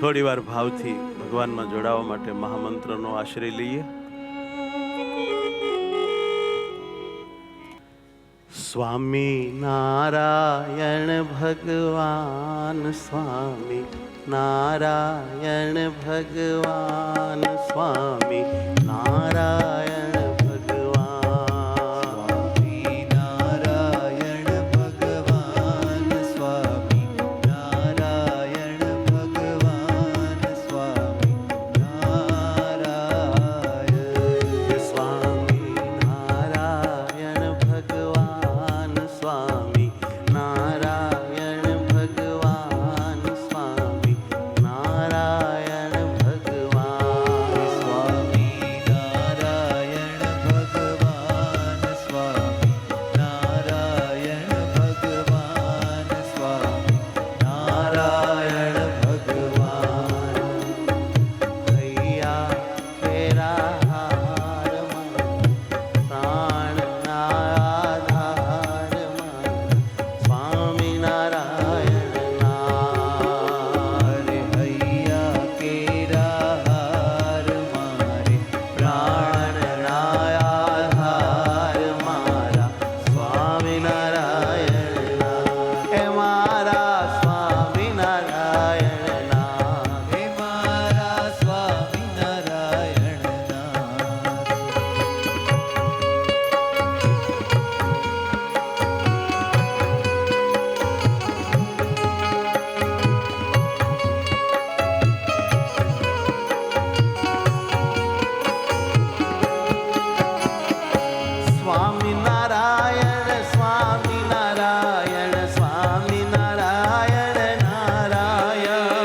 થોડી વાર ભાવથી ભગવાનમાં જોડાવા માટે મહામંત્રનો આશ્રય લઈએ. સ્વામી નારાયણ ભગવાન, સ્વામી નારાયણ ભગવાન, સ્વામી નારાયણ ભગવાન, સ્વામી નારાયણ ભગવાન, સ્વામી નારાયણ ભગવાન, સ્વામી નારાયણ, સ્વામી નારાયણ ભગવાન, સ્વામી નારાયણ ભગવાન, સ્વામી નારાયણ ભગવાન, સ્વામી નારાયણ ભગવાન, સ્વામી નારાયણ ભગવાન, સ્વામી નારાયણ ભગવાન. હૈયા ફેરા હારમાં પ્રાણના આધારમાં સ્વામી નારાયણ રે હૈયા કેરા હાર મારે, પ્રાણના આધાર મારા સ્વામી નારાયણ એ મારા સ્વામી નારાયણ હે મારા સ્વામી નારાયણના. સ્વામી નારાયણ, સ્વામી નારાયણ, સ્વામી નારાયણ નારાયણ,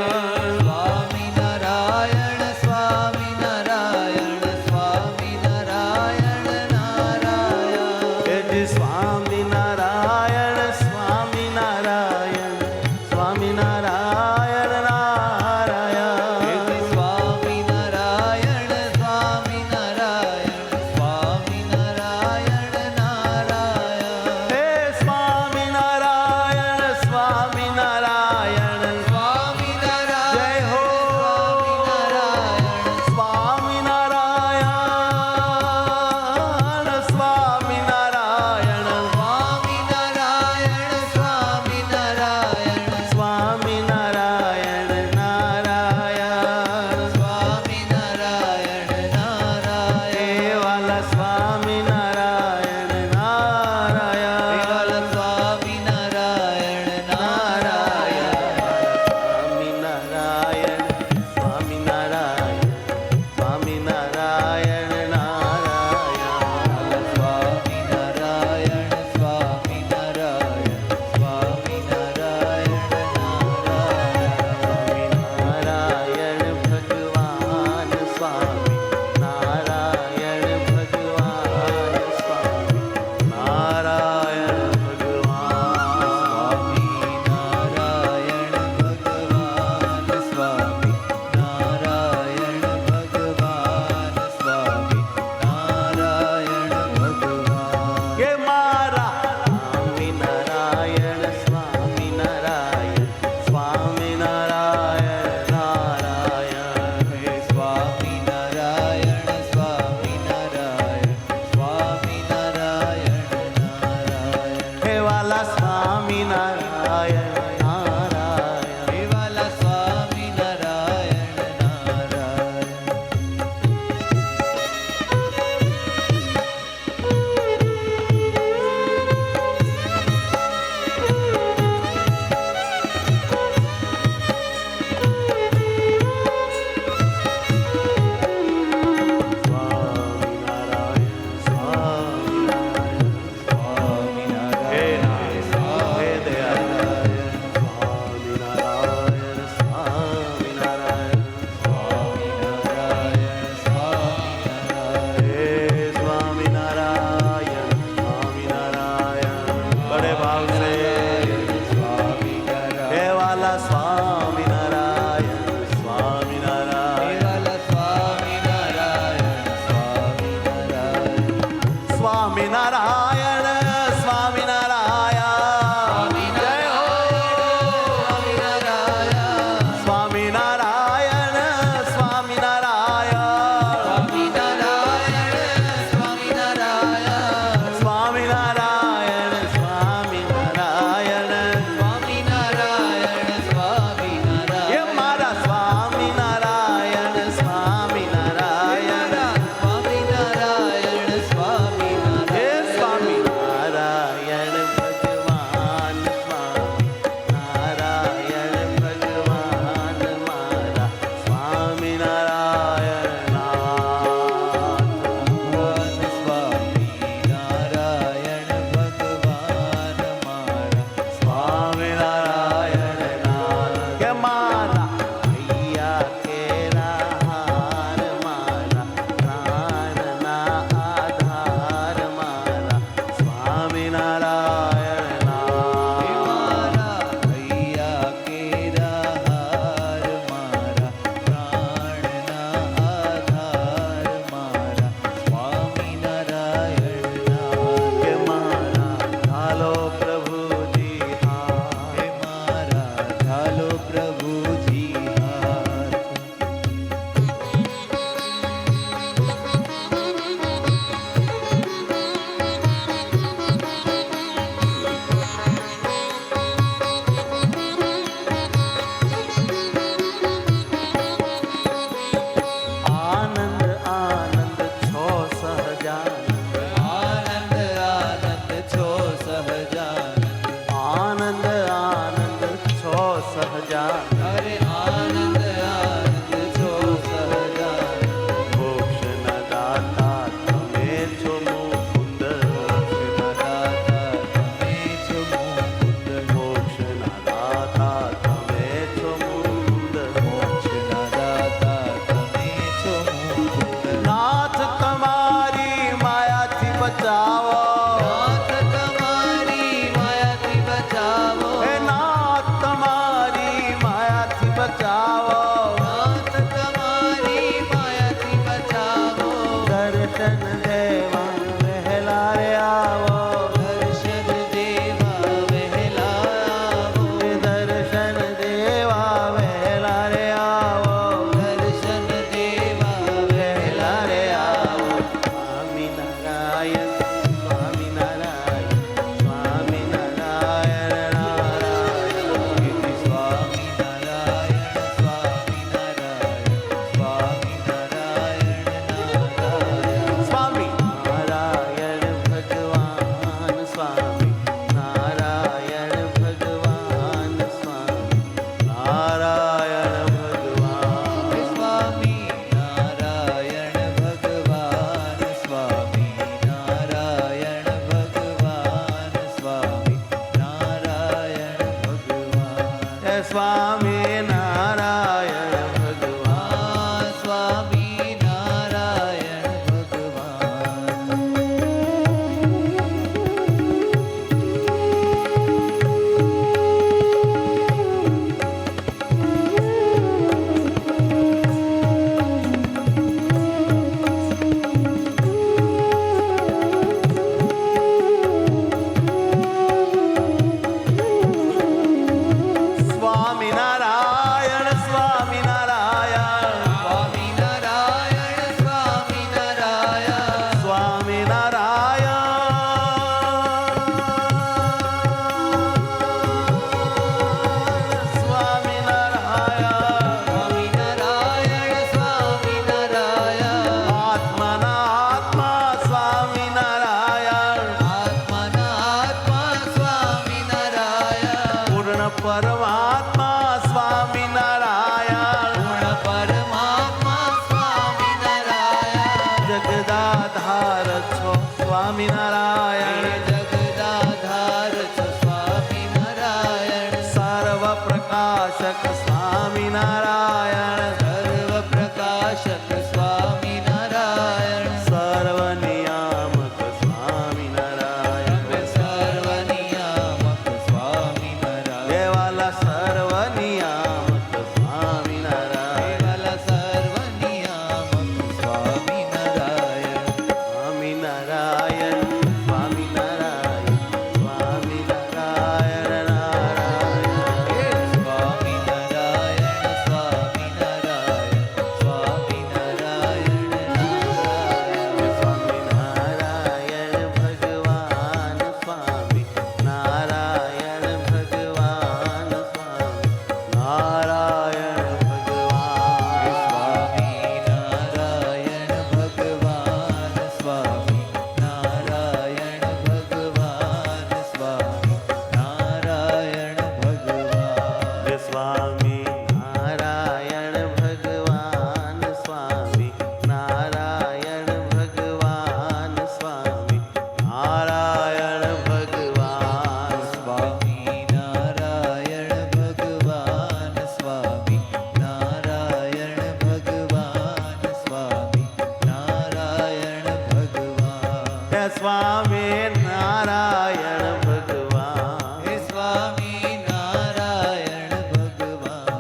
સ્વામી નારાયણ, સ્વામી નારાયણ, સ્વામી નારાયણ નારાયણ. એ જ સ્વામી નારાયણ, સ્વામી નારાયણ, સ્વામી નારાયણ નારાયણ, સ્વામી નારાયણ, સ્વામી નારાયણ, સ્વામી નારાયણ નારાયણ. હે સ્વામી નારાયણ, સ્વામી નારાયણ, સ્વામી નારાયણ, જય હો સ્વામી નારાયણ, સ્વામી નારાયણ, સ્વામી નારાયણ, સ્વામી નારાયણ, સ્વામી નારાયણ, સ્વામી સહજાનંદ અરે આનંદ આનંદ છો સહજાનંદ મોક્ષના દાતા તમે છો મુકુંદ મોક્ષના દાતા તમે છો મુકુંદ મોક્ષના દાતા તમે છો મુકુંદ મોક્ષના દાતા તમે છો મુકુંદ નાથ તમારી માયાથી બચાવો નાથ તમારી માયાથી બચાવો હે નાથ તમારી માયાથી બચાવો નાથ તમારી માયાથી બચાવો દર્શન દેવા વહેલા રે આવો દર્શન દેવા વહેલા આવો દર્શન દેવા વહેલા રે આવો દર્શન દેવા વહેલા રે આવો સ્વામિનારાયણ સ્વામિનારાયણ સ્વામિનારાયણ નારાયણ સ્વામિનારાયણ સ્વામિનારાયણ સ્વામિનારાયણ નારાયણ સ્વામી નારાયણ ભગવાન સ્વામી નારાયણ ભગવાન સ્વામી નારાયણ ભગવાન સ્વામી નારાયણ ભગવાન સ્વામી નારાયણ ભગવાન સ્વામી નારાયણ ભગવાન હે સ્વામી નારાયણ ભગવાન સ્વામી નારાયણ ભગવાન સ્વામિનારાયણ સ્વામિનારાયણ સ્વામિનારાયણ સ્વામિનારાયણ સ્વામિનારાયણ સ્વામિનારાયણ આત્માના આત્મા સ્વામિનારાયણ આત્માના આત્મા સ્વામિનારાયણ પૂર્ણ પરમાત્મા સ્વામિનારાયણ પૂર્ણ પરમાત્મા સ્વામિનારાયણ જગદાધાર છો સ્વામિનારાયણ જગદાધાર છો સ્વામિનારાયણ સર્વ પ્રકાશક સ્વામિનારાયણ સર્વ પ્રકાશક સ્વામિનારાયણ સર્વ નિયામક સ્વામિનારાયણ સર્વ નિયામક સ્વામિનારાયણ દેવાલા સર્વ નિયામક સ્વામિનારાયણ કેવલ સર્વ નિયામક સ્વામિનારાયણ સ્વામિનારાયણ સ્વામિનારાયણ સ્વામિનારાયણ નારાયણ હે સ્વામિનારાયણ સ્વામિનારાયણ સ્વામિનારાયણ નારાયણ સ્વામિનારાયણ ભગવાન સ્વામી નારાયણ ભગવાન સ્વામી નારાયણ ભગવાન સ્વામિનારાયણ ભગવાન સ્વામી નારાયણ ભગવાન સ્વામી નારાયણ ભગવાન જય સ્વામી નારાયણ ભગવાન સ્વામી નારાયણ ભગવાન સ્વામી નારાયણ ભગવાન સ્વામિનારાયણ ભગવાન સ્વામી નારાયણ ભગવાન સ્વામી નારાયણ ભગવાન હે સ્વામી નારાયણ ભગવાન હે સ્વામિનારાયણ ભગવાન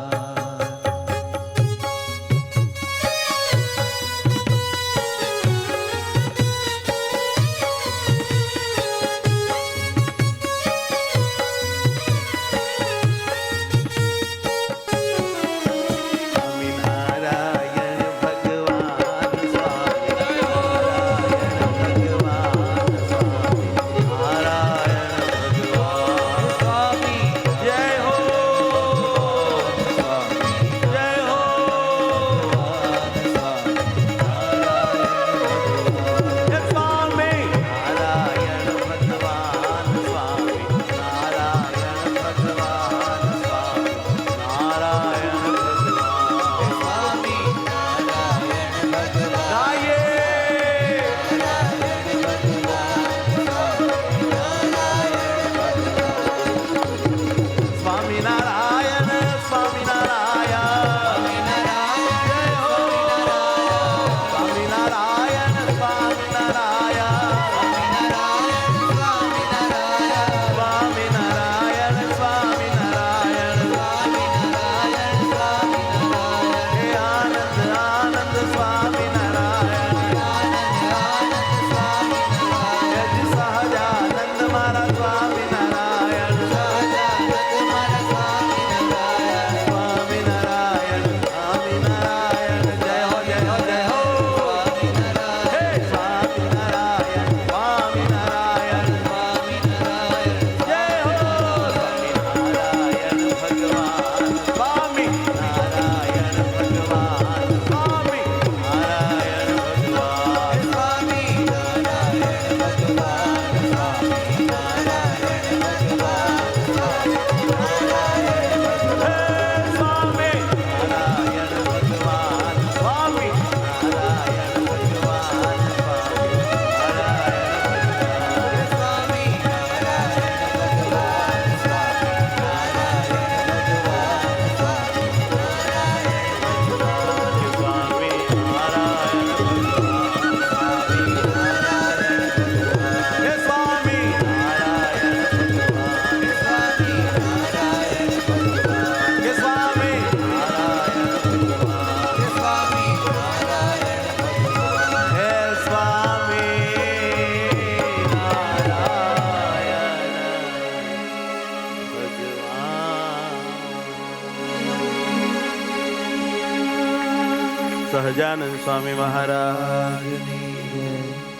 સહજાનંદ સ્વામી મહારાજ આજની જય.